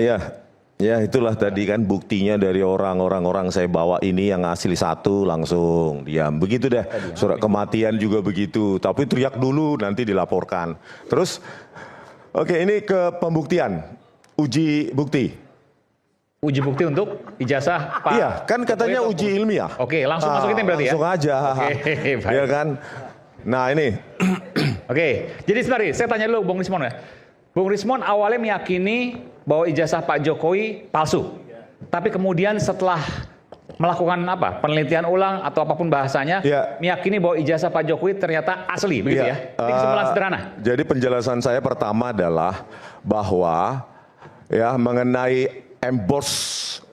Ya, ya itulah tadi kan buktinya dari orang saya bawa ini yang asli satu langsung diam. Begitu deh, surat kematian juga begitu. Tapi teriak dulu nanti dilaporkan. Terus, oke ini ke pembuktian, uji bukti. Uji bukti untuk ijazah Pak? Iya, kan katanya uji ilmiah. Oke, langsung masukin berarti ya? Langsung aja. Oke, baik. Ya kan. Nah ini. Oke, jadi sebentar, saya tanya dulu Bung Rismon ya. Bung Rismon awalnya meyakini bahwa ijazah Pak Jokowi palsu. Tapi kemudian setelah melakukan apa? Penelitian ulang atau apapun bahasanya, meyakini bahwa ijazah Pak Jokowi ternyata asli, begitu ya? Ini kesimpulan sederhana. Jadi penjelasan saya pertama adalah bahwa ya mengenai emboss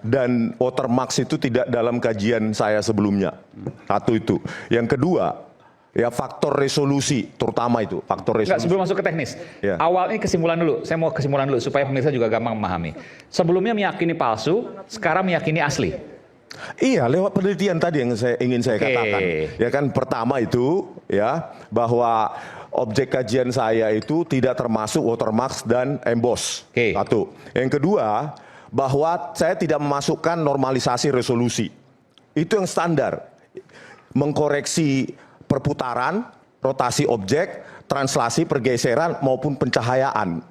dan watermark itu tidak dalam kajian saya sebelumnya. Satu itu. Yang kedua, ya faktor resolusi, terutama itu faktor resolusi. Enggak, sebelum masuk ke teknis, awal ini kesimpulan dulu. Saya mau kesimpulan dulu supaya pemirsa juga gampang memahami. Sebelumnya meyakini palsu, sekarang meyakini asli. Iya, lewat penelitian tadi yang ingin saya katakan. Ya kan, pertama itu ya bahwa objek kajian saya itu tidak termasuk watermark dan emboss. Satu. Yang kedua, bahwa saya tidak memasukkan normalisasi resolusi. Itu yang standar. Mengkoreksi perputaran, rotasi objek, translasi, pergeseran maupun pencahayaan.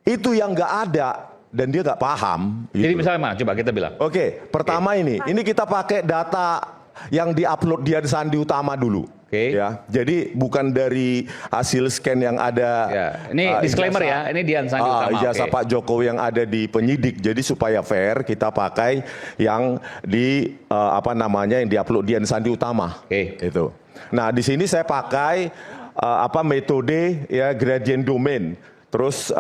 Itu yang nggak ada dan dia nggak paham. Gitu. Jadi misalnya mana? Coba kita bilang. Oke, pertama ini kita pakai data yang diupload di Dian Sandi Utama dulu. Ya, jadi bukan dari hasil scan yang ada. Ya, ini disclaimer ya, ini Dian Sandi Utama. Ijazah Pak Jokowi yang ada di penyidik. Jadi supaya fair kita pakai yang di yang diupload Dian Sandi Utama. Itu. Nah di sini saya pakai metode ya gradient domain. Terus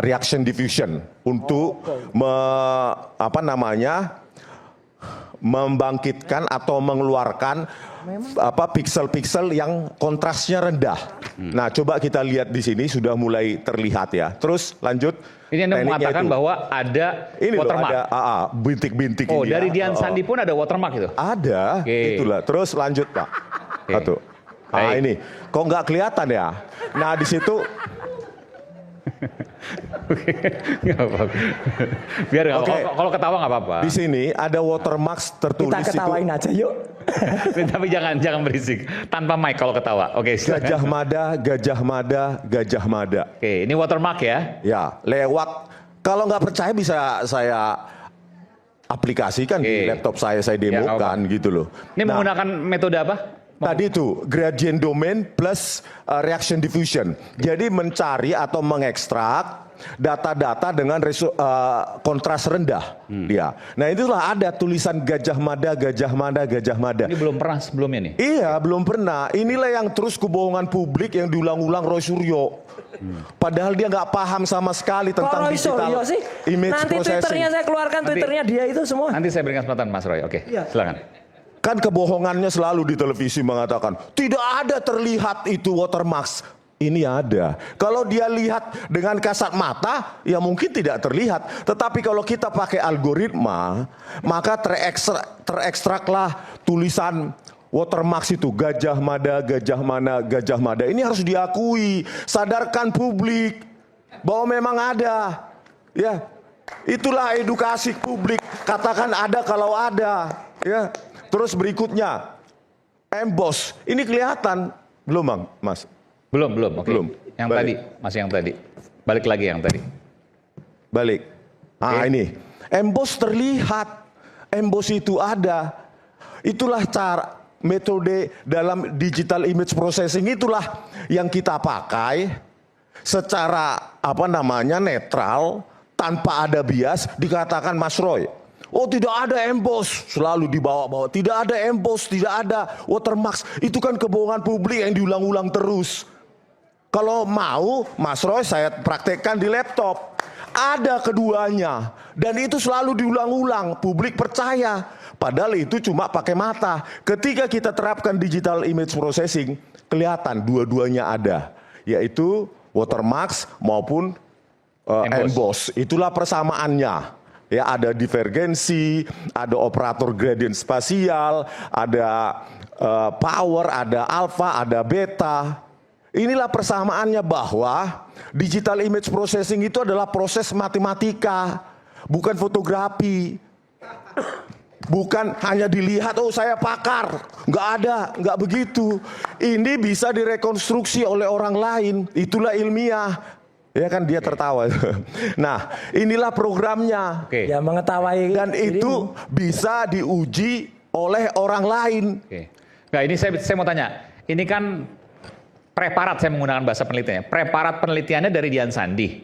reaction diffusion untuk membangkitkan atau mengeluarkan piksel-piksel yang kontrasnya rendah. Nah, coba kita lihat di sini sudah mulai terlihat ya. Terus lanjut. Ini Anda mengatakan bahwa ada watermark. Ada bintik-bintik ini. Oh, dari Dian Sandi pun ada watermark itu? Ada, itulah. Terus lanjut, Pak. Satu. Ini. Kok nggak kelihatan ya? Nah, di situ biar kalau ketawa nggak apa-apa. Di sini ada watermark tertulis. Kita ketawain aja yuk. Tapi jangan berisik. Tanpa mic kalau ketawa. Oke. Gajah Mada, Gajah Mada, Gajah Mada. Oke, ini watermark ya? Ya, lewat. Kalau nggak percaya bisa saya aplikasikan di laptop saya demokan gitu loh. Ini menggunakan metode apa? Tadi itu gradient domain plus reaction diffusion. Jadi mencari atau mengekstrak data-data dengan kontras rendah. Dia. Nah itulah ada tulisan Gajah Mada, Gajah Mada, Gajah Mada. Ini belum pernah sebelumnya nih? Iya belum pernah. Inilah yang terus kebohongan publik yang diulang-ulang Roy Suryo. Padahal dia nggak paham sama sekali tentang digital image nanti processing. Twitternya saya keluarkan, Twitternya dia itu semua. Nanti saya berikan kesempatan Mas Roy. Oke, silakan. Kan kebohongannya selalu di televisi mengatakan tidak ada terlihat itu watermark. Ini ada. Kalau dia lihat dengan kasat mata, ya mungkin tidak terlihat. Tetapi kalau kita pakai algoritma, maka terekstraklah tulisan watermark itu. Gajah Mada, Gajah Mana, Gajah Mada. Ini harus diakui. Sadarkan publik bahwa memang ada. Ya, itulah edukasi publik. Katakan ada kalau ada. Ya. Terus berikutnya, emboss. Ini kelihatan belum, Bang, Mas? Belum. Oke. Belum. Yang balik. tadi, masih yang tadi. Balik lagi yang tadi. Balik. Ini. Emboss terlihat. Emboss itu ada. Itulah cara metode dalam digital image processing itulah yang kita pakai secara netral tanpa ada bias dikatakan Mas Roy. Oh tidak ada emboss, selalu dibawa-bawa. Tidak ada emboss, tidak ada watermark. Itu kan kebohongan publik yang diulang-ulang terus. Kalau mau, Mas Roy saya praktekkan di laptop. Ada keduanya. Dan itu selalu diulang-ulang. Publik percaya. Padahal itu cuma pakai mata. Ketika kita terapkan digital image processing, kelihatan dua-duanya ada. Yaitu watermark maupun emboss. Itulah persamaannya. Ya, ada divergensi, ada operator gradient spasial, ada power, ada alpha, ada beta. inilah persamaannya bahwa digital image processing itu adalah proses matematika, bukan fotografi. Bukan hanya dilihat, oh saya pakar. Nggak ada, nggak begitu. Ini bisa direkonstruksi oleh orang lain. Itulah ilmiah. Ya kan dia tertawa. Nah, inilah programnya. Oke. Ya mengetahui. Dan itu bisa diuji oleh orang lain. Oke. Nah ini saya mau tanya. Ini kan preparat, saya menggunakan bahasa penelitiannya. Preparat penelitiannya dari Dian Sandi.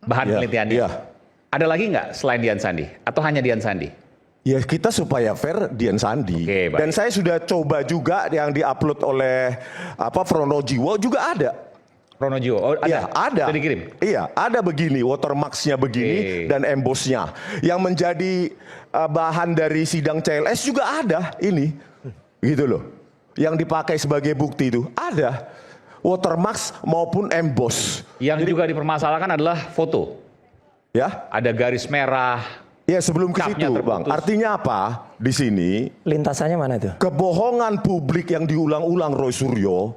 Bahan Iya, penelitiannya. iya. Ada lagi nggak selain Dian Sandi? Atau hanya Dian Sandi? Ya kita supaya fair Dian Sandi. Oke, baik. Dan saya sudah coba juga yang diupload oleh Fronojiwo juga ada. Pronojiwo, oh, ada? Iya, ada. Sudah dikirim? Iya, ada begini, watermarksnya begini dan embossnya. Yang menjadi bahan dari sidang CLS juga ada ini. Gitu loh. Yang dipakai sebagai bukti itu ada. Watermarks maupun emboss. Yang juga dipermasalahkan adalah foto. Ya. Ada garis merah. Ya sebelum ke Capnya situ, Bang. terputus. Artinya apa? Di sini Lintasannya mana itu? kebohongan publik yang diulang-ulang Roy Suryo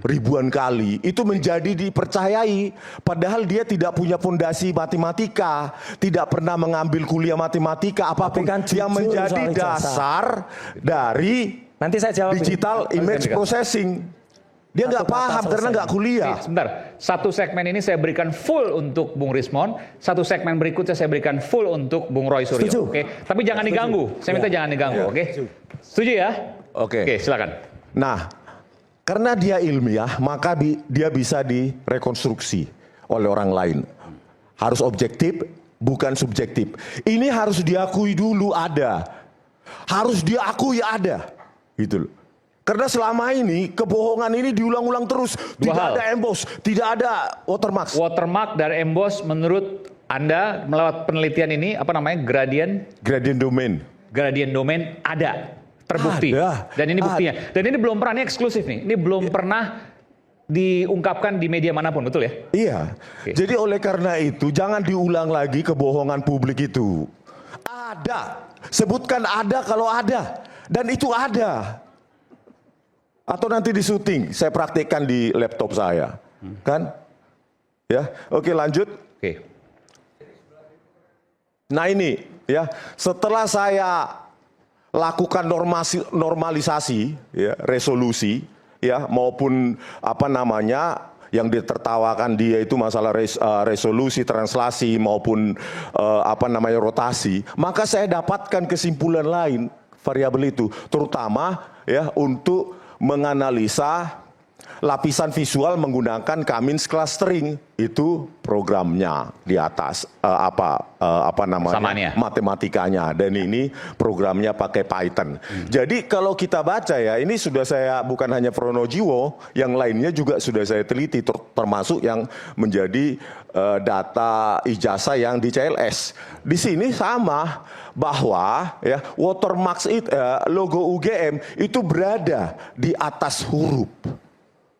ribuan kali itu menjadi dipercayai padahal dia tidak punya fondasi matematika, tidak pernah mengambil kuliah matematika apapun kan yang jujur menjadi soal ijazah. dasar dari Nanti saya jawab. digital image processing. Dia nggak Satu kata paham karena selesai. nggak kuliah. Sebentar, satu segmen ini saya berikan full untuk Bung Rismon, satu segmen berikutnya saya berikan full untuk Bung Roy Suryo. Setuju. Oke, tapi jangan diganggu. Saya minta jangan diganggu, oke? Setuju ya? Oke. Oke, silakan. Nah, karena dia ilmiah, maka dia bisa direkonstruksi oleh orang lain. Harus objektif, bukan subjektif. Ini harus diakui dulu ada. Harus diakui ada. Gitu loh. Karena selama ini kebohongan ini diulang-ulang terus. Dua Tidak hal. ada emboss, tidak ada watermark. Watermark dan emboss menurut Anda melewat penelitian ini apa namanya? Gradient domain. Gradient domain ada, terbukti. Ada. Dan ini buktinya. Dan ini belum pernah, ini eksklusif nih. Ini belum pernah diungkapkan di media manapun, betul ya? Iya. Oke. Jadi oleh karena itu jangan diulang lagi kebohongan publik itu. Ada. Sebutkan ada kalau ada. Dan itu ada. Atau nanti di syuting, saya praktikkan di laptop saya. Kan? Ya, oke lanjut. Oke. Nah ini, ya, setelah saya lakukan normalisasi, ya, resolusi, ya, maupun apa namanya yang ditertawakan dia itu masalah resolusi, translasi maupun apa namanya rotasi, maka saya dapatkan kesimpulan lain variabel itu, terutama ya untuk menganalisa lapisan visual menggunakan Cummins clustering. Itu programnya di atas apa namanya Samanya. matematikanya, dan ini programnya pakai Python. Jadi kalau kita baca ya, ini sudah saya bukan hanya Fronojiwo, yang lainnya juga sudah saya teliti termasuk yang menjadi data ijazah yang di CLS. Di sini sama bahwa ya watermarks logo UGM itu berada di atas huruf.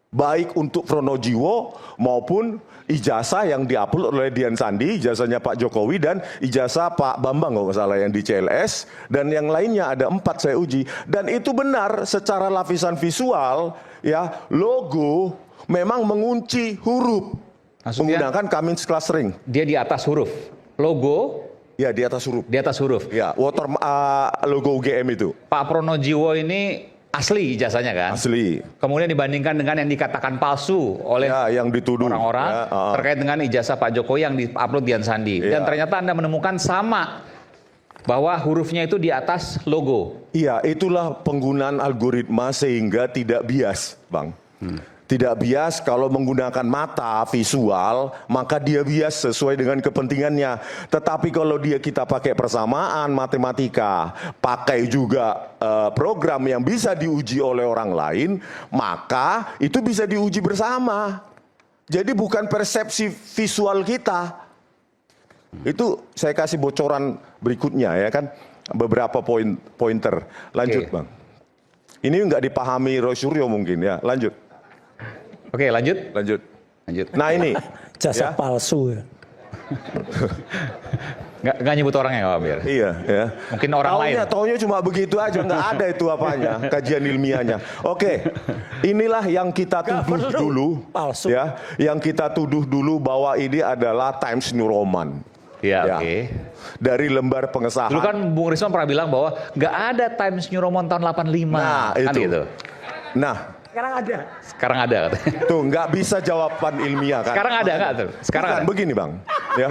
Baik untuk Fronojiwo maupun ijazah yang diupload oleh Dian Sandi, ijazahnya Pak Jokowi dan ijazah Pak Bambang kalau nggak salah yang di CLS, dan yang lainnya ada 4 saya uji, dan itu benar secara lapisan visual ya logo memang mengunci huruf. Maksudnya? Menggunakan Cummins clustering. Dia di atas huruf. Logo Ya di atas huruf. di atas huruf. Ya logo UGM itu Pak Pronojiwo ini asli ijazahnya kan? asli. Kemudian dibandingkan dengan yang dikatakan palsu oleh Ya yang dituduh. orang-orang Ya, terkait dengan ijazah Pak Jokowi yang diupload Dian Sandi. Iya. Dan ternyata Anda menemukan sama, bahwa hurufnya itu di atas logo. Iya, itulah penggunaan algoritma sehingga tidak bias, Bang. Tidak bias kalau menggunakan mata visual, maka dia bias sesuai dengan kepentingannya. Tetapi kalau kita pakai persamaan matematika, pakai juga program yang bisa diuji oleh orang lain, maka itu bisa diuji bersama. Jadi bukan persepsi visual kita. Itu saya kasih bocoran berikutnya ya kan, beberapa pointer. Lanjut, Oke. Bang. Ini nggak dipahami Roy Suryo mungkin ya. Lanjut. Oke, lanjut. Lanjut. Lanjut. Nah ini. Jasa ya. palsu. Nggak nyebut orangnya nggak Pak biar. Iya, ya. Mungkin orang lain. Taunya cuma begitu aja, nggak ada itu apanya, kajian ilmiahnya. Oke, inilah yang kita tuduh dulu, Palsu. ya, yang kita tuduh dulu bahwa ini adalah Times New Roman. Ya, Ya. oke. Dari lembar pengesahan. Dulu kan Bung Risman pernah bilang bahwa nggak ada Times New Roman tahun 85. Nah, kan itu. gitu. Nah, Sekarang ada. Sekarang ada katanya. tuh nggak bisa jawaban ilmiah kan? Sekarang ada nggak tuh? Sekarang Bukan, ada. begini bang, ya.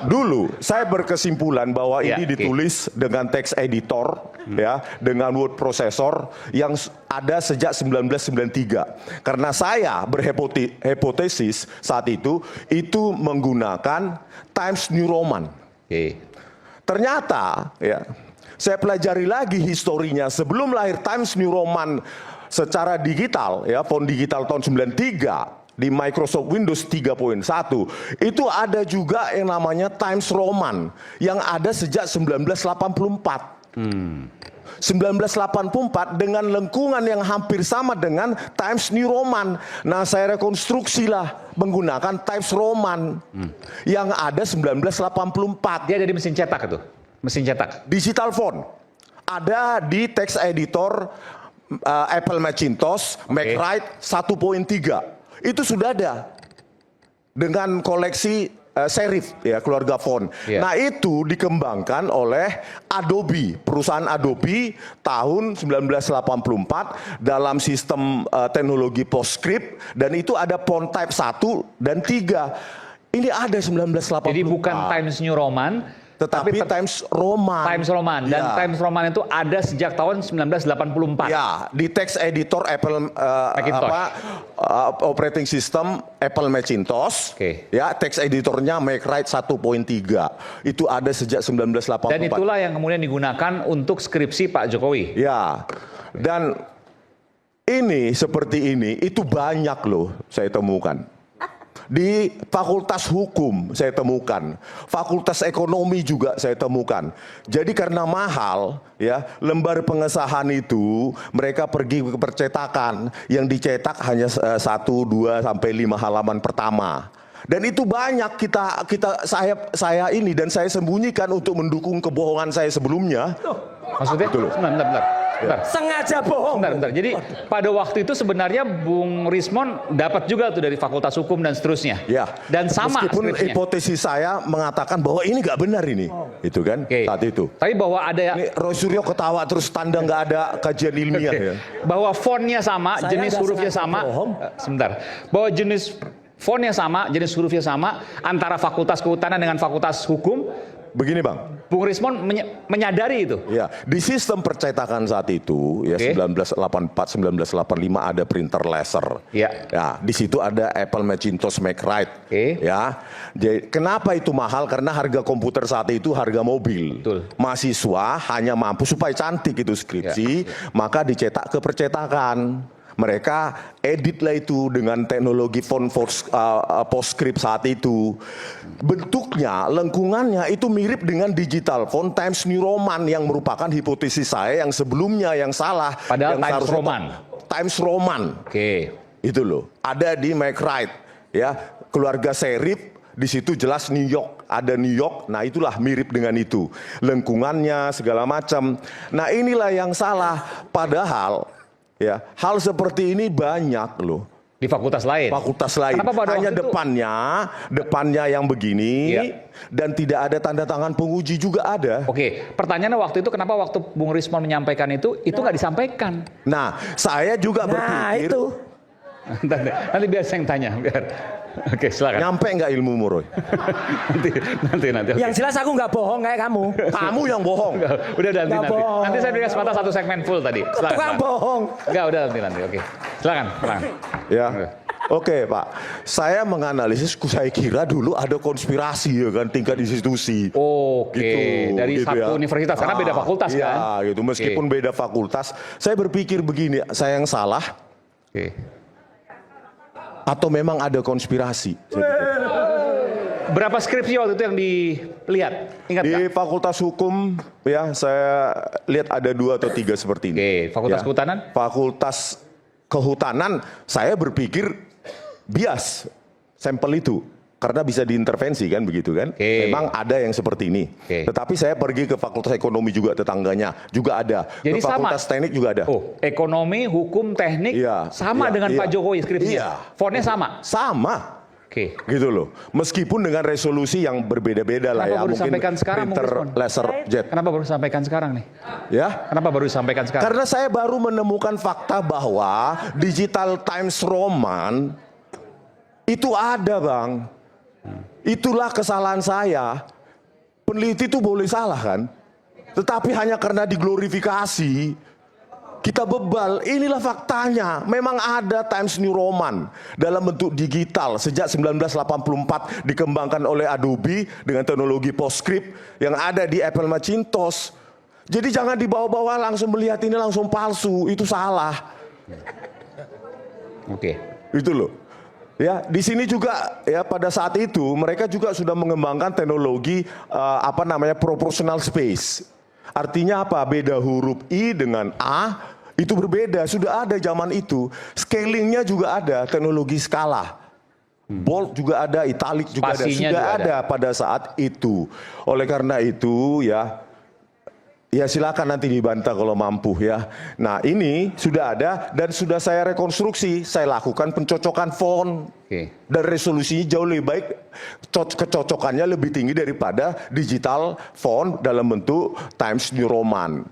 Dulu saya berkesimpulan bahwa Ya, ini oke. ditulis dengan teks editor, ya, dengan word processor yang ada sejak 1993. Karena saya berhipotesis saat itu menggunakan Times New Roman. Oke. Ternyata, ya, saya pelajari lagi historinya sebelum lahir Times New Roman secara digital, ya, font digital tahun 93. Di Microsoft Windows 3.1 itu ada juga yang namanya Times Roman yang ada sejak 1984. 1984 dengan lengkungan yang hampir sama dengan Times New Roman. Nah, saya rekonstruksilah menggunakan Times Roman yang ada 1984. Dia ada di mesin cetak itu. Mesin cetak. Digital font ada di text editor Apple Macintosh, MacWrite 1.3. Itu sudah ada dengan koleksi serif, ya, keluarga font. Yeah. Nah, itu dikembangkan oleh Adobe, perusahaan Adobe tahun 1984 dalam sistem teknologi PostScript, dan itu ada font type 1 dan 3. Ini ada 1984. Jadi bukan Times New Roman, tetapi Times Roman. Times Roman. Dan Ya. Times Roman itu ada sejak tahun 1984. Ya, di text editor Apple Macintosh. operating system Apple Macintosh. Oke. Ya, text editornya MacWrite 1.3. Itu ada sejak 1984. Dan itulah yang kemudian digunakan untuk skripsi Pak Jokowi. Ya. Dan ini seperti ini itu banyak loh saya temukan. Di Fakultas Hukum saya temukan, Fakultas Ekonomi juga saya temukan. Jadi karena mahal, ya, lembar pengesahan itu mereka pergi ke percetakan yang dicetak hanya 1, 2 sampai 5 halaman pertama. Dan itu banyak saya ini dan saya sembunyikan untuk mendukung kebohongan saya sebelumnya. Maksudnya? Bentar. Sengaja bohong. Bentar. Jadi pada waktu itu sebenarnya Bung Rismon dapat juga tuh dari Fakultas Hukum dan seterusnya. Ya. Dan sama Meskipun skripsinya. hipotesis saya mengatakan bahwa ini nggak benar ini, itu kan Oke. saat itu. Tapi bahwa ada Ini Roy Suryo ketawa terus tanda nggak ada kajian ilmiah Oke. ya. Bahwa fontnya sama, Saya jenis nggak hurufnya sengaja sama. bohong. Sebentar. Bahwa jenis fontnya sama, jenis hurufnya sama antara Fakultas Kehutanan dengan Fakultas Hukum. Begini bang, Bung Rismon menyadari itu. ya di sistem percetakan saat itu ya Oke. 1984, 1985 ada printer laser. Ya. Ya, di situ ada Apple Macintosh MacWrite. Oke. Ya, jadi kenapa itu mahal? Karena harga komputer saat itu harga mobil. Betul. Mahasiswa hanya mampu supaya cantik itu skripsi, maka dicetak ke percetakan. Mereka editlah itu dengan teknologi font PostScript saat itu. Bentuknya, lengkungannya itu mirip dengan digital font Times New Roman yang merupakan hipotesis saya yang sebelumnya yang salah. Padahal yang Times seharusnya Roman. Times Roman. Oke. Itu loh. Ada di MacWrite, ya, keluarga serif. Di situ jelas New York, ada New York. Nah, itulah mirip dengan itu. Lengkungannya segala macam. Nah, inilah yang salah. Padahal ya, hal seperti ini banyak loh. Di fakultas lain. Fakultas lain. Kenapa pada Hanya waktu itu- depannya yang begini, Iya. dan tidak ada tanda tangan penguji juga ada. Oke, pertanyaannya waktu itu kenapa waktu Bung Rismon menyampaikan itu nggak disampaikan? Nah, saya juga Nah, berpikir, itu. Nanti biar saya yang tanya. Biar. Oke, silakan. nyampe nggak ilmu Roy? nanti. Oke. Yang jelas aku nggak bohong kayak kamu. Kamu yang bohong. Udah nanti. Nggak bohong. Nanti saya berikan kesempatan satu segmen full tadi. Silakan. Tukang bohong. Enggak, udah nanti. Oke. Silakan. Ya, oke Pak. Saya menganalisis, saya kira dulu ada konspirasi ya kan tingkat institusi. Oke, Gitu, dari gitu satu ya. universitas karena beda fakultas iya, kan? gitu. Meskipun Oke. beda fakultas, saya berpikir begini, saya yang salah Oke. atau memang ada konspirasi? Berapa skripsi waktu itu yang dilihat? Ingat Di nggak? Fakultas Hukum ya saya lihat ada 2 atau 3 seperti ini. Oke, Fakultas Ya. Kehutanan? Fakultas Kehutanan saya berpikir bias sampel itu karena bisa diintervensi kan begitu kan. Oke. Memang ada yang seperti ini. Oke. Tetapi saya pergi ke Fakultas Ekonomi juga tetangganya juga ada. Jadi ke Fakultas Teknik juga ada. Oh, ekonomi, hukum, teknik Iya, sama iya, dengan iya. Pak Jokowi skripsinya. Iya. Fontnya sama. Sama. Oke. Gitu loh. Meskipun dengan resolusi yang berbeda-beda lah Kenapa ya. baru Mungkin disampaikan sekarang, Bung printer Rismon? laser jet. Kenapa baru sampaikan sekarang nih? Ya. Kenapa baru disampaikan sekarang? Karena saya baru menemukan fakta bahwa Digital Times Roman itu ada, Bang. Itulah kesalahan saya. Peneliti itu boleh salah kan? Tetapi hanya karena diglorifikasi, kita bebal. Inilah faktanya. Memang ada Times New Roman dalam bentuk digital sejak 1984 dikembangkan oleh Adobe dengan teknologi PostScript yang ada di Apple Macintosh. Jadi jangan dibawa-bawa langsung melihat ini langsung palsu, itu salah. Oke. Itu loh. Ya, di sini juga ya pada saat itu mereka juga sudah mengembangkan teknologi proportional space. Artinya apa? Beda huruf I dengan A itu berbeda, sudah ada zaman itu. Scalingnya juga ada, teknologi skala. Bold juga ada, italic juga ada, Spasinya sudah juga ada pada saat itu. Oleh karena itu ya silakan nanti dibantah kalau mampu ya. Nah ini sudah ada dan sudah saya rekonstruksi, saya lakukan pencocokan font. Oke. Dan resolusinya jauh lebih baik, kecocokannya lebih tinggi daripada digital font dalam bentuk Times New Roman.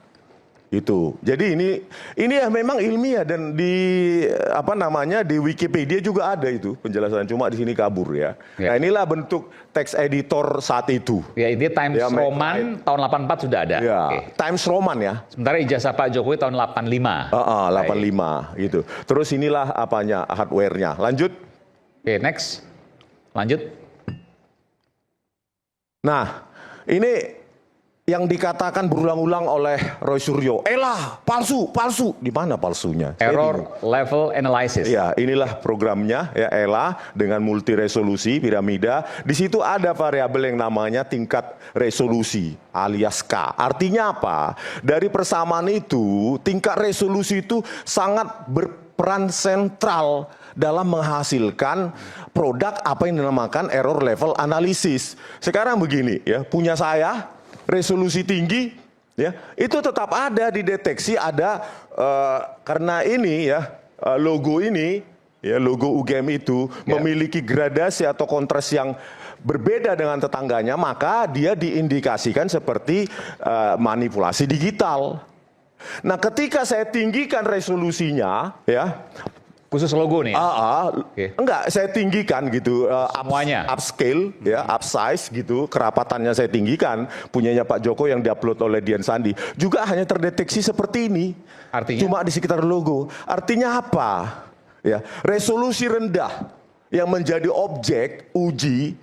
Itu. Jadi ini ya memang ilmiah dan di di Wikipedia juga ada itu penjelasan, cuma di sini kabur ya. Ya. Nah, inilah bentuk teks editor saat itu. Ya, ini Times Ya, Roman tahun 84 sudah ada. Ya, Oke. Times Roman ya. Sementara ijazah Pak Jokowi tahun 85. 85 gitu. Terus inilah hardware-nya. Lanjut. Oke, next. Lanjut. Nah, ini yang dikatakan berulang-ulang oleh Roy Suryo, palsu. Di mana palsunya? Error level analysis. Ya, inilah programnya ya ELA dengan multi resolusi piramida. Di situ ada variabel yang namanya tingkat resolusi alias K. Artinya apa? Dari persamaan itu, tingkat resolusi itu sangat berperan sentral dalam menghasilkan produk apa yang dinamakan error level analysis. Sekarang begini ya, punya saya resolusi tinggi ya itu tetap ada dideteksi ada karena ini ya logo ini ya logo UGM itu memiliki gradasi atau kontras yang berbeda dengan tetangganya, maka dia diindikasikan seperti manipulasi digital. Nah, ketika saya tinggikan resolusinya ya Khusus logo nih. Enggak, saya tinggikan gitu, Semuanya. upscale, ya, upsize gitu, kerapatannya saya tinggikan. Punyanya Pak Joko yang diupload oleh Dian Sandi juga hanya terdeteksi seperti ini. Artinya? Cuma di sekitar logo. Artinya apa? Ya, resolusi rendah yang menjadi objek uji,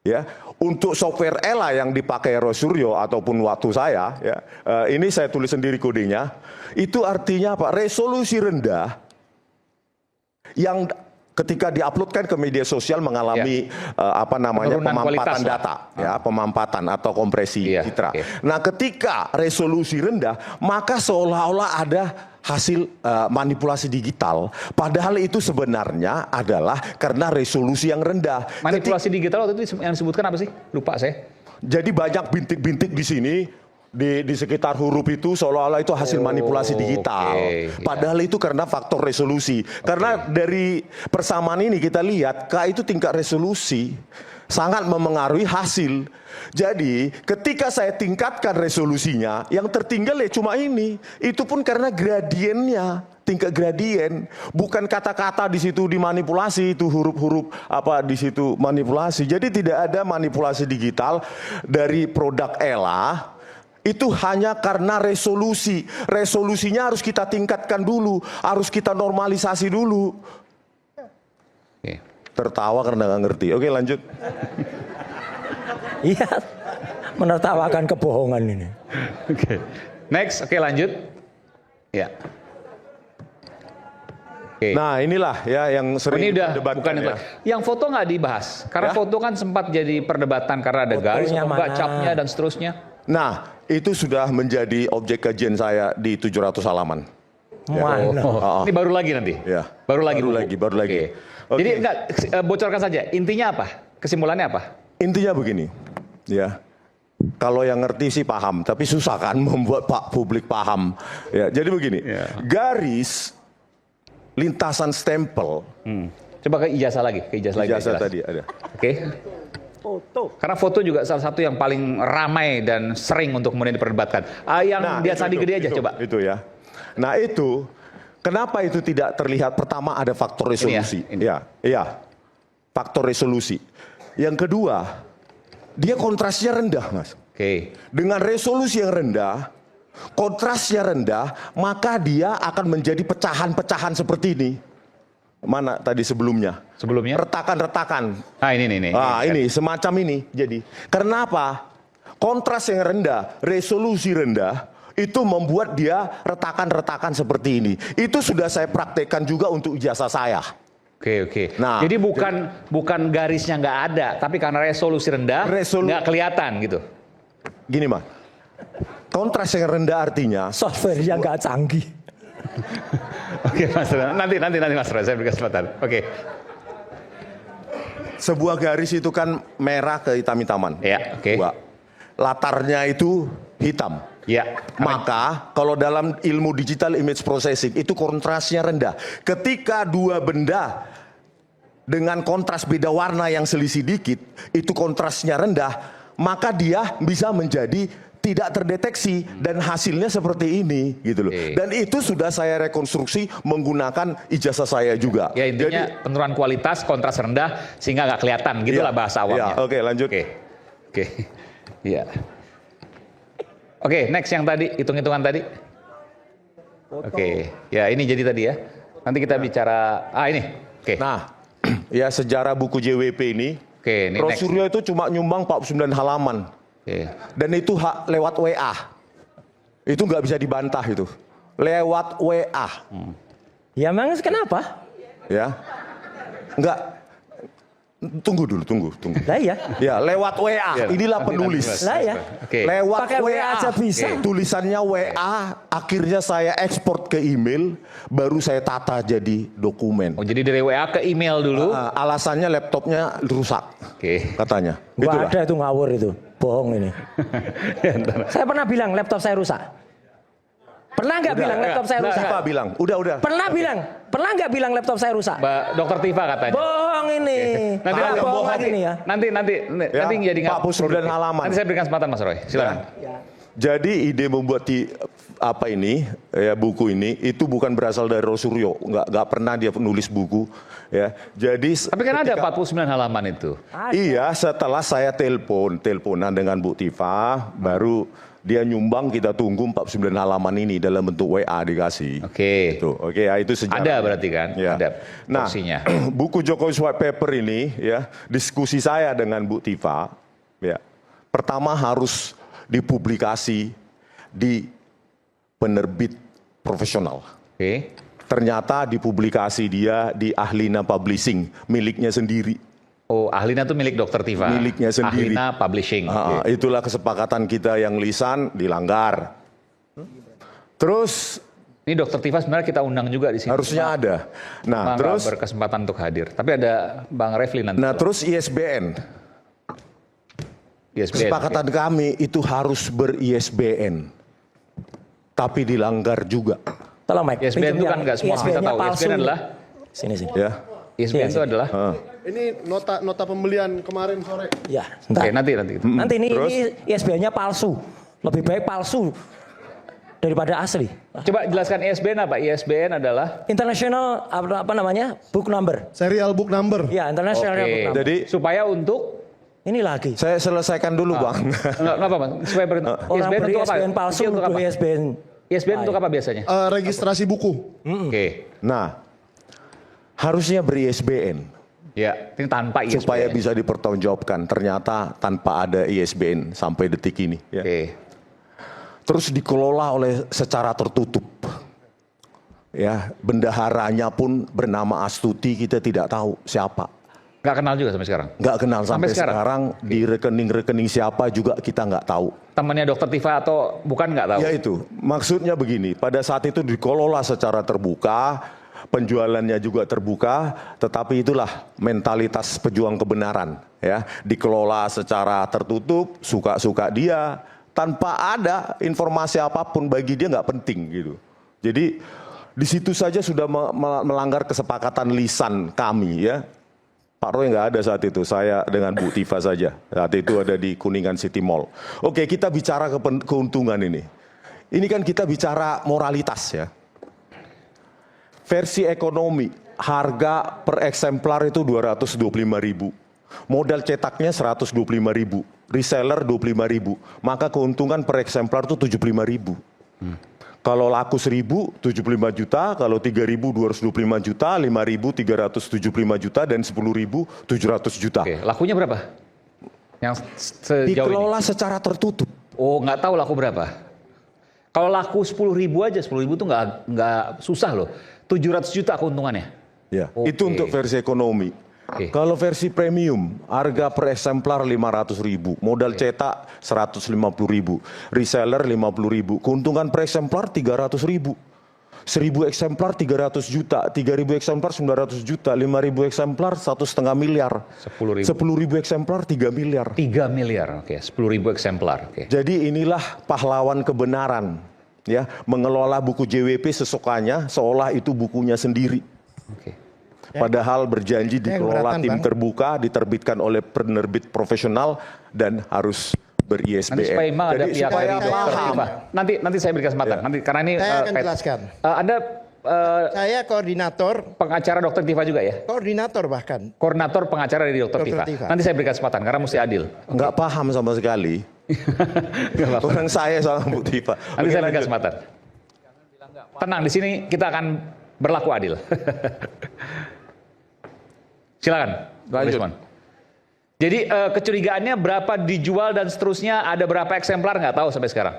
ya, untuk software ELA yang dipakai Roy Suryo ataupun waktu saya, ya, ini saya tulis sendiri kodenya. Itu artinya apa? Resolusi rendah yang ketika diuploadkan ke media sosial mengalami Penurunan pemampatan kualitas data, ya, pemampatan atau kompresi citra. Nah, ketika resolusi rendah, maka seolah-olah ada hasil manipulasi digital. Padahal itu sebenarnya adalah karena resolusi yang rendah. Manipulasi digital waktu itu yang disebutkan apa sih? Lupa saya. Jadi banyak bintik-bintik di sini. Di sekitar huruf itu seolah-olah itu hasil manipulasi digital. Padahal itu karena faktor resolusi. Karena dari persamaan ini kita lihat K itu tingkat resolusi sangat memengaruhi hasil. Jadi ketika saya tingkatkan resolusinya, yang tertinggal ya cuma ini. Itu pun karena gradiennya, tingkat gradien, bukan kata-kata di situ dimanipulasi, itu huruf-huruf apa di situ manipulasi. Jadi tidak ada manipulasi digital dari produk ELA. Itu hanya karena resolusi. Resolusinya harus kita tingkatkan dulu, harus kita normalisasi dulu. Tertawa karena nggak ngerti. Oke, lanjut. Iya, menertawakan kebohongan ini. Oke. Next, oke lanjut. Ya. Oke. Nah, inilah ya yang sering Ini udah diperdebatkan bukan itu. ya. Yang foto nggak dibahas, karena foto kan sempat jadi perdebatan karena ada garis, Fotonya enggak mana? capnya dan seterusnya. Nah, itu sudah menjadi objek kajian saya di 700 halaman. Mana? Ini baru lagi nanti. Ya. Baru lagi. Baru lagi. Oke. Oke. Jadi enggak bocorkan saja. Intinya apa? kesimpulannya apa? Intinya begini, ya. Kalau yang ngerti sih paham, tapi susah kan membuat publik paham. Ya, jadi begini, garis lintasan stempel. Coba ke ijazah lagi, ke ijazah lagi. Ijazah tadi ada. Oke. Foto. Karena foto juga salah satu yang paling ramai dan sering untuk kemudian diperdebatkan. Yang dia tadi gede aja coba. Itu ya. Nah itu, kenapa itu tidak terlihat? Pertama ada faktor resolusi. Iya, faktor resolusi. Yang kedua, dia kontrasnya rendah, Mas. Oke. Dengan resolusi yang rendah, kontrasnya rendah, maka dia akan menjadi pecahan-pecahan seperti ini. Mana tadi sebelumnya? Sebelumnya? Ini. Retakan-retakan. Ini Semacam ini. Jadi, kenapa? Kontras yang rendah, resolusi rendah, itu membuat dia retakan-retakan seperti ini. Itu sudah saya praktekkan juga untuk ijazah saya. Oke. Nah, jadi bukan garisnya nggak ada, tapi karena resolusi rendah nggak kelihatan gitu. Gini, Mas. Kontras yang rendah artinya Software yang nggak canggih. Oke, Mas. Nanti Mas Roy, saya beri kesempatan. Oke. sebuah garis itu kan merah ke hitam-hitaman. Ya, oke. Latarnya itu hitam. Ya. Maka kalau dalam ilmu digital image processing itu kontrasnya rendah. Ketika dua benda dengan kontras beda warna yang selisih dikit, itu kontrasnya rendah, maka dia bisa menjadi tidak terdeteksi dan hasilnya seperti ini gitu loh. Dan itu sudah saya rekonstruksi menggunakan ijazah saya juga. Ya intinya jadi, penurunan kualitas, kontras rendah sehingga nggak kelihatan, gitulah bahasa awamnya. Oke, lanjut. Oke. Iya. Oke, next yang tadi, hitung-hitungan tadi. Oke, ya ini jadi tadi ya. Nanti kita bicara, ini. Oke. Nah, ya sejarah buku JWP ini. Oke, ini Rosuryo itu cuma nyumbang 49 halaman. Dan itu hak lewat WA. Itu nggak bisa dibantah itu. Lewat WA. Ya memang kenapa? Ya. Nggak. Tunggu dulu, tunggu. Lah ya. Ya, lewat WA. Inilah penulis. Lah ya. Lewat pakai WA aja bisa. Tulisannya WA, akhirnya saya ekspor ke email, baru saya tata jadi dokumen. Oh, jadi dari WA ke email dulu. Alasannya laptopnya rusak. Katanya. Gua ada itu ngawur itu. Bohong ini. Saya pernah bilang laptop saya rusak. Pernah nggak bilang laptop saya rusak? Tifa bilang, udah. Pernah bilang, pernah nggak bilang laptop saya rusak? Mbak Dokter Tifa katanya. Bohong ini. Nanti bohong lagi nih ya. Nanti jadi nggak. 49 halaman. Nanti saya berikan kesempatan Mas Roy. Silakan. Ya. Jadi ide membuat buku ini itu bukan berasal dari Rosuryo, nggak pernah dia nulis buku, ya. Jadi. Tapi kan ada 49 halaman itu. Iya, setelah saya teleponan dengan Bu Tifa, baru dia nyumbang, kita tunggu 49 halaman ini dalam bentuk WA dikasih. Oke, ya itu sejarah. Ada berarti kan? Ya. Ada porsinya. Nah, buku Jokowi's White Paper ini, ya, diskusi saya dengan Bu Tifa, ya, pertama harus dipublikasi di penerbit profesional. Ternyata dipublikasi dia di Ahlina Publishing, miliknya sendiri. Oh, Ahlina itu milik Dokter Tifa. Miliknya sendiri. Ahlina Publishing. Itulah kesepakatan kita yang lisan dilanggar. Terus ini Dokter Tifa sebenarnya kita undang juga di sini. Harusnya ada. Nah, terus berkesempatan untuk hadir. Tapi ada Bang Refli nanti. Nah, terus ISBN. Kesepakatan kami itu harus ber-ISBN. Tapi dilanggar juga. Tolong Mike. ISBN itu kan nggak semua kita tahu. ISBN adalah sini. Ya. ISBN itu adalah ini nota pembelian kemarin sore. Ya, Oke, nanti. Nanti ini ISBN-nya palsu. Lebih baik palsu daripada asli. Coba jelaskan ISBN apa? ISBN adalah International apa namanya? Book number. Serial book number. Ya, international book number. Jadi supaya untuk ini lagi. Saya selesaikan dulu, Bang. Enggak apa-apa, supaya ISBN untuk apa? ISBN palsu untuk apa? ISBN untuk apa biasanya? Registrasi buku. Nah, harusnya beri-ISBN. Ya, ini tanpa ISBN. Supaya bisa dipertanggungjawabkan. Ternyata tanpa ada ISBN sampai detik ini. Ya. Terus dikelola secara tertutup. Ya, bendaharanya pun bernama Astuti, kita tidak tahu siapa. Nggak kenal juga sampai sekarang? Nggak kenal sampai sekarang. Di rekening-rekening siapa juga kita nggak tahu. Temannya Dokter Tifa atau bukan nggak tahu? Ya itu, maksudnya begini, pada saat itu dikelola secara terbuka, penjualannya juga terbuka, tetapi itulah mentalitas pejuang kebenaran, ya, dikelola secara tertutup, suka-suka dia, tanpa ada informasi apapun bagi dia nggak penting gitu. Jadi di situ saja sudah melanggar kesepakatan lisan kami, ya. Pak Roy nggak ada saat itu, saya dengan Bu Tifa saja. Saat itu ada di Kuningan City Mall. Oke, kita bicara keuntungan ini. Ini kan kita bicara moralitas, ya. Versi ekonomi, harga per eksemplar itu 225.000. Modal cetaknya 125.000. Reseller 25.000. Maka keuntungan per eksemplar itu 75.000. Kalau laku 1.000, 75 juta, kalau 3.000, 225 juta, 5.000, 375 juta, dan 10.000, 700 juta. Oke, lakunya berapa? Yang sejauh Dikelola ini? secara tertutup. Oh, nggak tahu laku berapa? Kalau laku 10.000 aja, 10.000 tuh nggak susah loh. 700 juta keuntungannya. Ya, Oke. itu untuk versi ekonomi. Oke. Kalau versi premium, harga per eksemplar 500.000, modal cetak 150.000, reseller 50.000, keuntungan per eksemplar 300.000. 1.000 eksemplar 300 juta, 3.000 eksemplar 900 juta, 5.000 eksemplar 1,5 miliar, 10.000. 10.000 eksemplar 3 miliar. 3 miliar, oke. 10.000 eksemplar, oke. Jadi inilah pahlawan kebenaran, ya, mengelola buku JWP sesukanya, seolah itu bukunya sendiri. Oke. Padahal berjanji dikelola keberatan, tim Bang. terbuka, diterbitkan oleh penerbit profesional dan harus ber-ISBN. Nanti supaya memang ada Jadi pihak supaya dari dokter paham. Tifa. Nanti saya berikan kesempatan. Nanti karena ini Saya akan jelaskan. ada Saya koordinator pengacara dokter Tifa juga ya. bahkan. Koordinator pengacara dari dokter Dr. Tifa. Tifa. Nanti saya berikan kesempatan karena mesti adil. Nggak paham sama sekali. Nggak apa-apa. Orang saya sama Bu Tifa. Nanti Oke, saya berikan lanjut. kesempatan. Tenang, di sini kita akan berlaku adil. Silakan, Lanjut. Rismon. Jadi kecurigaannya berapa dijual dan seterusnya, ada berapa eksemplar nggak tahu sampai sekarang.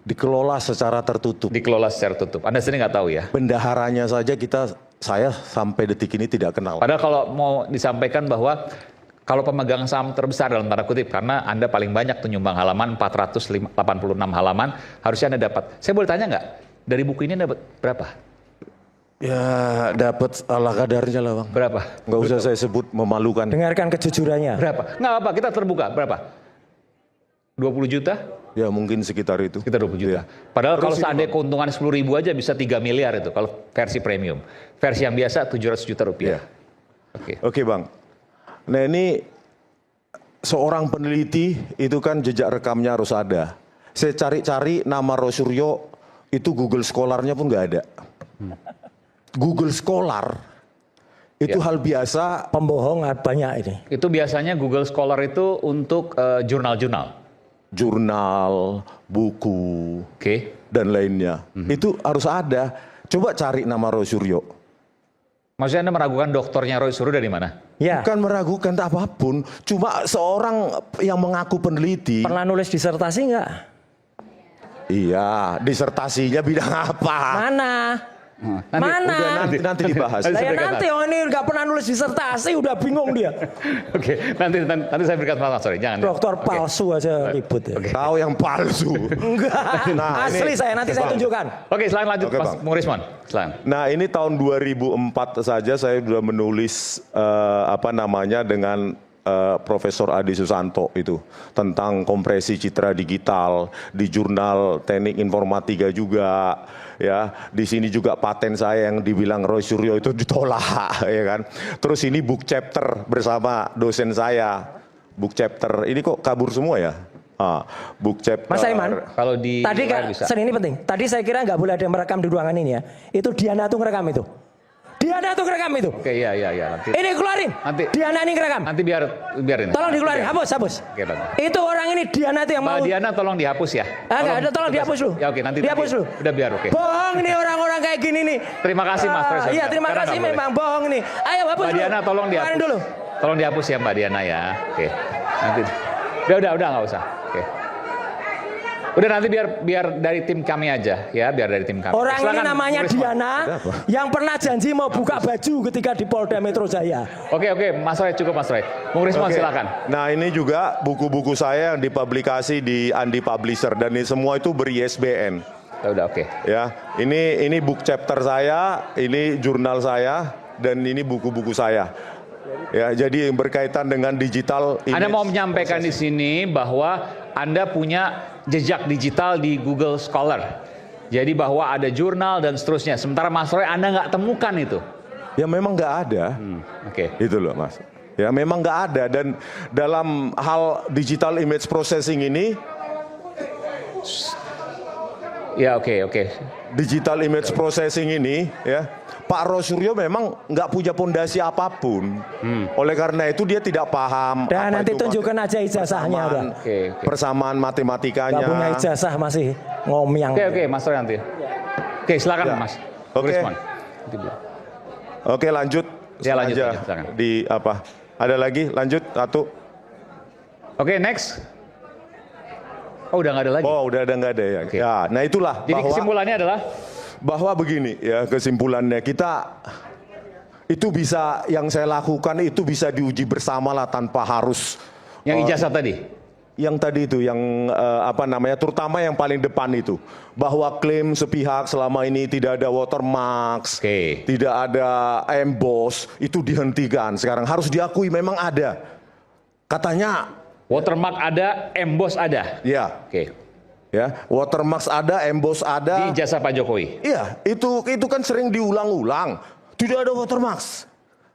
Dikelola secara tertutup. Dikelola secara tutup. Anda sendiri nggak tahu ya. Bendaharanya saja saya sampai detik ini tidak kenal. Padahal kalau mau disampaikan bahwa kalau pemegang saham terbesar dalam tanda kutip, karena Anda paling banyak tuh nyumbang halaman, 486 halaman, harusnya Anda dapat. Saya boleh tanya nggak, dari buku ini Anda dapat berapa? Ya dapat ala kadarnya lah, Bang. Berapa? Nggak usah saya sebut, memalukan. Dengarkan kejujurannya. Berapa? Nggak apa, kita terbuka. Berapa? 20 juta? Ya mungkin sekitar itu. Kita 20 juta. Iya. Padahal kalau Terus ini, seandainya keuntungan 10.000 aja bisa 3 miliar itu kalau versi premium. Versi yang biasa 700 juta rupiah. Iya. Oke. Oke, Bang. Nah ini seorang peneliti itu kan jejak rekamnya harus ada. Saya cari-cari nama Roy Suryo itu Google Scholar-nya pun nggak ada. Google Scholar itu Ya. hal biasa. Pembohong banyak ini. Itu biasanya Google Scholar itu untuk jurnal-jurnal. Jurnal, buku, Oke. dan lainnya. Itu harus ada. Coba cari nama Roy Suryo. Maksudnya Anda meragukan dokternya Roy Suryo dari mana? Ya. Bukan meragukan apapun. Cuma seorang yang mengaku peneliti. Pernah nulis disertasi nggak? Iya, disertasinya bidang apa? Mana? Mana? Udah nanti dibahas. Nanti Saya saya berikan nanti ini nggak pernah nulis disertasi, udah bingung dia. Oke, nanti saya berikan kesempatan, sorry, jangan. Dokter Oke. palsu aja ribut ya. Kau yang palsu. Enggak, Nah, asli ini- saya nanti saya Bang. tunjukkan. Oke, silakan lanjut, Oke, Mas Bang. Bung Rismon. Silakan. Nah ini tahun 2004 saja saya sudah menulis dengan Profesor Adi Susanto itu tentang kompresi citra digital di jurnal Teknik Informatika juga, ya. Di sini juga paten saya yang dibilang Roy Suryo itu ditolak, ya kan. Terus ini book chapter bersama dosen saya, book chapter ini kok kabur semua ya. Book chapter. Mas Aiman, Kalau di tadi layar kan, bisa. ini penting. Tadi saya kira nggak boleh ada yang merekam di ruangan ini ya. Itu Diana tuh ngerekam itu. Diana tuh ngerekam itu. Oke, iya nanti. Ini keluarin. Nanti. Diana ini ngerekam. Nanti biarin. Tolong dikeluarin, hapus. Oke, Bang. Itu orang ini Diana itu yang Mbak mau. Diana tolong dihapus ya. Enggak, tolong dihapus dulu. Ya oke, nanti Dihapus dulu. Udah biar oke. Bohong nih orang-orang kayak gini nih. Terima kasih Mas Roy. Iya, terima Sekarang kasih nggak boleh. memang bohong nih. Ayo hapus Mbak dulu. Diana tolong Keluarin dihapus. dulu. Tolong dihapus ya Mbak Diana ya. Oke. Nanti. Udah nggak usah. Oke. Udah nanti biar dari tim kami aja ya, biar dari tim kami. Orang ini Silakan, namanya Bung Rismon. Diana yang pernah janji mau buka baju ketika di Polda Metro Jaya. Oke, Mas Roy cukup Mas Roy. Bung Rismon Oke. silakan. Nah ini juga buku-buku saya yang dipublikasi di Andi Publisher dan ini semua itu ber-ISBN. Udah oke. Ya, ini book chapter saya, ini jurnal saya, dan ini buku-buku saya. Ya, jadi yang berkaitan dengan digital. Anda image mau menyampaikan di sini bahwa Anda punya jejak digital di Google Scholar. Jadi bahwa ada jurnal dan seterusnya. Sementara Mas Roy Anda nggak temukan itu. Ya memang nggak ada. Oke. Itu loh Mas. Ya memang nggak ada, dan dalam hal digital image processing ini, Ya oke. digital image processing ini, ya Pak Rosuryo memang nggak punya pondasi apapun. Oleh karena itu dia tidak paham. Dan apa nanti itu tunjukkan aja ijazahnya udah. Oke. persamaan matematikanya. Gak punya ijazah masih ngomyang. Oke, Mas Roy nanti. Oke, silakan Ya. Mas. Oke. Respon. Oke, lanjut. Ya, lanjut Aja aja, silakan. di apa? Ada lagi? Lanjut satu. Oke, next. Oh, udah nggak ada lagi. Oh, udah ada nggak ada ya? Oke. Ya, nah itulah Jadi bahwa kesimpulannya adalah bahwa begini ya, kesimpulannya kita itu bisa, yang saya lakukan itu bisa diuji bersama lah tanpa harus yang ijazah tadi. yang tadi itu, yang apa namanya, terutama yang paling depan itu, bahwa klaim sepihak selama ini tidak ada watermarks, Oke. tidak ada emboss, itu dihentikan. Sekarang harus diakui memang ada. Katanya, Watermark ada, emboss ada. ya, Oke. ya, watermarks ada, emboss ada. Di ijazah Pak Jokowi. Iya, itu kan sering diulang-ulang. Tidak ada watermarks,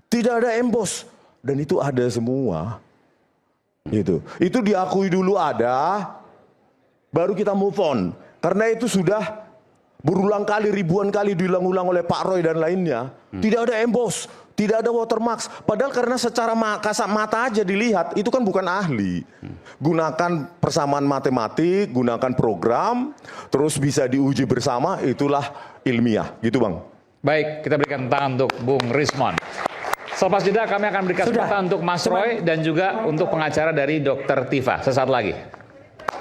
tidak ada emboss, dan itu ada semua. Itu diakui dulu ada, baru kita move on. Karena itu sudah berulang kali, ribuan kali diulang-ulang oleh Pak Roy dan lainnya. Tidak ada emboss, tidak ada watermarks. Padahal karena secara kasat mata aja dilihat, itu kan bukan ahli. Gunakan persamaan matematik, gunakan program, terus bisa diuji bersama, itulah ilmiah. Gitu Bang. Baik, kita berikan tangan untuk Bung Rismon. Selepas jeda kami akan berikan Sudah. kesempatan untuk Mas Roy dan juga untuk pengacara dari Dr. Tifa. Sesaat lagi.